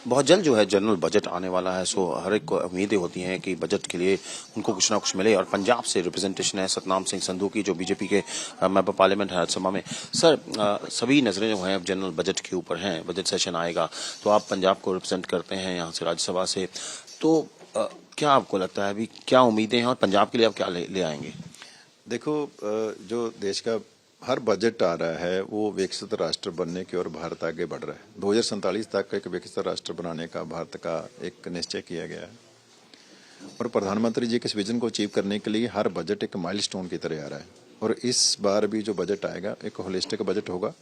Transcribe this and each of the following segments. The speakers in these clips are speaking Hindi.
बहुत जल्द जो है जनरल बजट आने वाला है, सो हर एक को उम्मीदें होती हैं कि बजट के लिए उनको कुछ ना कुछ मिले। और पंजाब से रिप्रेजेंटेशन है सतनाम सिंह संधू की, जो बीजेपी के मेंबर पार्लियामेंट है राज्यसभा में। सर, सभी नजरें जो हैं अब जनरल बजट के ऊपर हैं, बजट सेशन आएगा तो आप पंजाब को रिप्रेजेंट करते हैं यहाँ से राज्यसभा से, तो क्या आपको लगता है अभी क्या उम्मीदें हैं और पंजाब के लिए आप क्या ले आएंगे? देखो, जो देश का हर बजट आ रहा है वो विकसित राष्ट्र बनने की ओर भारत आगे बढ़ रहा है। 2047 तक एक विकसित राष्ट्र बनाने का भारत का एक निश्चय किया गया है और प्रधानमंत्री जी के इस विजन को अचीव करने के लिए हर बजट एक माइलस्टोन की तरह आ रहा है। और इस बार भी जो बजट आएगा एक होलिस्टिक बजट होगा।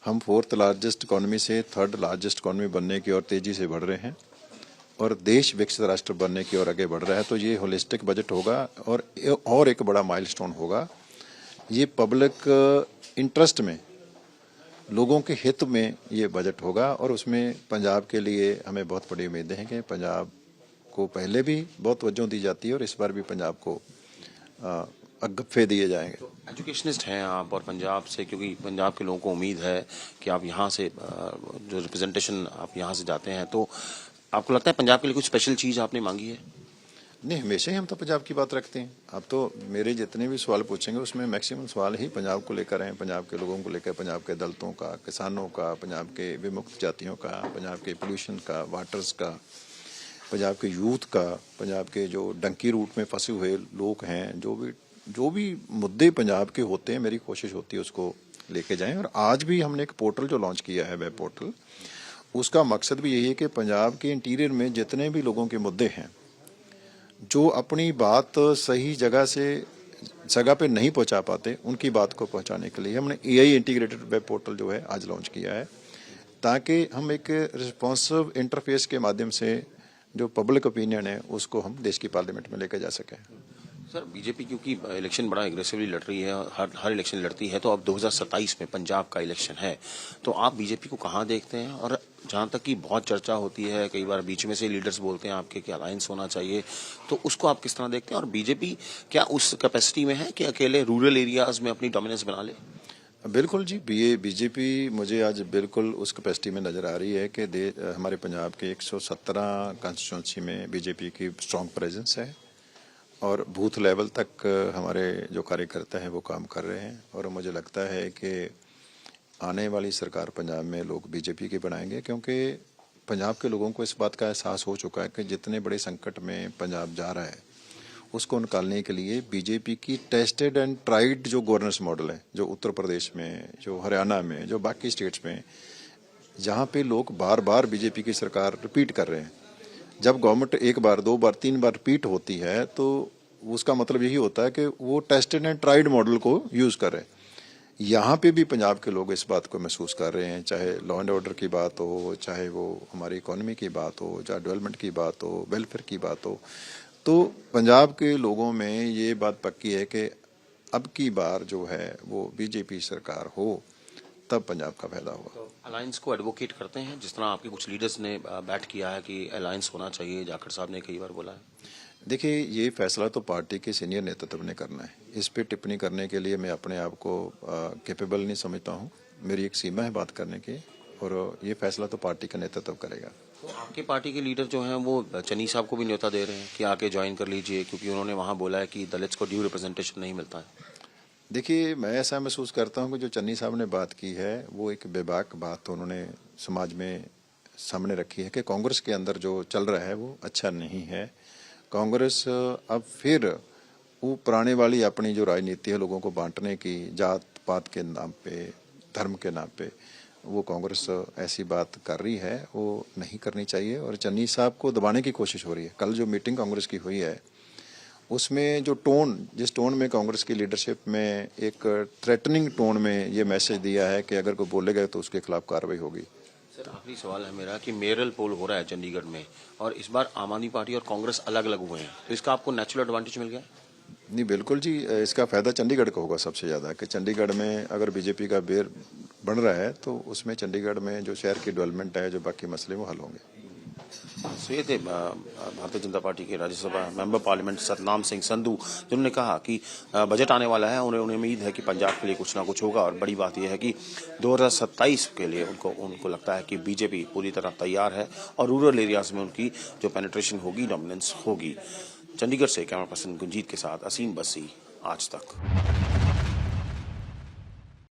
हम 4th लार्जेस्ट इकोनॉमी से 3rd लार्जेस्ट इकोनॉमी बनने की ओर तेजी से बढ़ रहे हैं और देश विकसित राष्ट्र बनने की ओर आगे बढ़ रहा है। तो ये होलिस्टिक बजट होगा और एक बड़ा माइलस्टोन होगा। ये पब्लिक इंटरेस्ट में, लोगों के हित में ये बजट होगा और उसमें पंजाब के लिए हमें बहुत बड़ी उम्मीदें हैं कि पंजाब को पहले भी बहुत तवज्जो दी जाती है और इस बार भी पंजाब को अगफ्फे दिए जाएंगे। तो एजुकेशनिस्ट हैं आप और पंजाब से, क्योंकि पंजाब के लोगों को उम्मीद है कि आप यहाँ से जो रिप्रेजेंटेशन आप यहाँ से जाते हैं, तो आपको लगता है पंजाब के लिए कुछ स्पेशल चीज़ आपने मांगी है? नहीं, हमेशा ही हम तो पंजाब की बात रखते हैं। आप तो मेरे जितने भी सवाल पूछेंगे उसमें मैक्सिमम सवाल ही पंजाब को लेकर हैं, पंजाब के लोगों को लेकर, पंजाब के दलितों का, किसानों का, पंजाब के विमुक्त जातियों का, पंजाब के पोल्यूशन का, वाटर्स का, पंजाब के यूथ का, पंजाब के जो डंकी रूट में फंसे हुए लोग हैं, जो भी मुद्दे पंजाब के होते हैं, मेरी कोशिश होती है उसको लेके जाएं। और आज भी हमने एक पोर्टल जो लॉन्च किया है, वेब पोर्टल, उसका मकसद भी यही है कि पंजाब के इंटीरियर में जितने भी लोगों के मुद्दे हैं जो अपनी बात सही जगह पे नहीं पहुंचा पाते, उनकी बात को पहुंचाने के लिए हमने एआई इंटीग्रेटेड वेब पोर्टल जो है आज लॉन्च किया है, ताकि हम एक रिस्पॉन्सिव इंटरफेस के माध्यम से जो पब्लिक ओपिनियन है उसको हम देश की पार्लियामेंट में लेकर जा सकें। सर, बीजेपी क्योंकि इलेक्शन बड़ा एग्रेसिवली लड़ रही है, हर इलेक्शन लड़ती है, तो अब 2027 में पंजाब का इलेक्शन है, तो आप बीजेपी को कहाँ देखते हैं? और जहाँ तक कि बहुत चर्चा होती है, कई बार बीच में से लीडर्स बोलते हैं आपके कि अलायंस होना चाहिए, तो उसको आप किस तरह देखते हैं? और बीजेपी क्या उस कैपेसिटी में है कि अकेले रूरल एरियाज में अपनी डोमिनेंस बना ले? बिल्कुल जी, बीजेपी मुझे आज बिल्कुल उस कैपेसिटी में नज़र आ रही है कि हमारे पंजाब के 117 कॉन्स्टिट्यूंसी में बीजेपी की स्ट्रॉन्ग प्रेजेंस है और बूथ लेवल तक हमारे जो कार्यकर्ता हैं वो काम कर रहे हैं। और मुझे लगता है कि आने वाली सरकार पंजाब में लोग बीजेपी की बनाएंगे, क्योंकि पंजाब के लोगों को इस बात का एहसास हो चुका है कि जितने बड़े संकट में पंजाब जा रहा है उसको निकालने के लिए बीजेपी की टेस्टेड एंड ट्राइड जो गवर्नेंस मॉडल है, जो उत्तर प्रदेश में, जो हरियाणा में, जो बाकी स्टेट्स में, जहाँ पे लोग बार बार बीजेपी की सरकार रिपीट कर रहे हैं। जब गवर्नमेंट एक बार, 2 बार, 3 बार रिपीट होती है तो उसका मतलब यही होता है कि वो टेस्टेड एंड ट्राइड मॉडल को यूज कर रहे हैं। यहाँ पे भी पंजाब के लोग इस बात को महसूस कर रहे हैं, चाहे लॉ एंड ऑर्डर की बात हो, चाहे वो हमारी इकोनॉमी की बात हो, चाहे डेवलपमेंट की बात हो, वेलफेयर की बात हो। तो पंजाब के लोगों में ये बात पक्की है कि अब की बार जो है वो बीजेपी सरकार हो, तब पंजाब का फायदा होगा। अलायंस को एडवोकेट करते हैं, जिस तरह आपके कुछ लीडर्स ने बैठ किया है कि अलायंस होना चाहिए, जाखड़ साहब ने कई बार बोला है। देखिए, ये फैसला तो पार्टी के सीनियर नेतृत्व ने करना है। इस पे टिप्पणी करने के लिए मैं अपने आप को कैपेबल नहीं समझता हूँ। मेरी एक सीमा है बात करने की और ये फैसला तो पार्टी का नेतृत्व करेगा। तो आपके पार्टी के लीडर जो हैं वो चन्नी साहब को भी न्योता दे रहे हैं कि आके ज्वाइन कर लीजिए, क्योंकि उन्होंने वहाँ बोला है कि दलित्स को ड्यू रिप्रेजेंटेशन नहीं मिलता है। देखिए, मैं ऐसा महसूस करता हूँ कि जो चन्नी साहब ने बात की है वो एक बेबाक बात उन्होंने समाज में सामने रखी है कि कांग्रेस के अंदर जो चल रहा है वो अच्छा नहीं है। कांग्रेस अब फिर वो पुराने वाली अपनी जो राजनीति है लोगों को बांटने की, जात पात के नाम पे, धर्म के नाम पे, वो कांग्रेस ऐसी बात कर रही है, वो नहीं करनी चाहिए और चन्नी साहब को दबाने की कोशिश हो रही है। कल जो मीटिंग कांग्रेस की हुई है उसमें जो जिस टोन में कांग्रेस की लीडरशिप में एक थ्रेटनिंग टोन में ये मैसेज दिया है कि अगर कोई बोलेगा तो उसके खिलाफ कार्रवाई होगी। सर, आखिरी सवाल है मेरा कि मेयरल पोल हो रहा है चंडीगढ़ में और इस बार आम आदमी पार्टी और कांग्रेस अलग अलग हुए हैं, तो इसका आपको नेचुरल एडवांटेज मिल गया? नहीं, बिल्कुल जी, इसका फायदा चंडीगढ़ को होगा सबसे ज़्यादा कि चंडीगढ़ में अगर बीजेपी का बेर बन रहा है तो उसमें चंडीगढ़ में जो शहर की डेवलपमेंट है, जो बाकी मसले वो हल होंगे। सो ये थे भारतीय जनता पार्टी के राज्यसभा मेंबर पार्लियामेंट सतनाम सिंह संधू, जिन्होंने कहा कि बजट आने वाला है, उन्हें उम्मीद है कि पंजाब के लिए कुछ ना कुछ होगा। और बड़ी बात यह है कि 2027 के लिए उनको लगता है कि बीजेपी पूरी तरह तैयार है और रूरल एरियाज में उनकी जो पेनिट्रेशन होगी, डोमिनेंस होगी। चंडीगढ़ से कैमरा पर्सन गुंजीत के साथ असीम बसी, आज तक।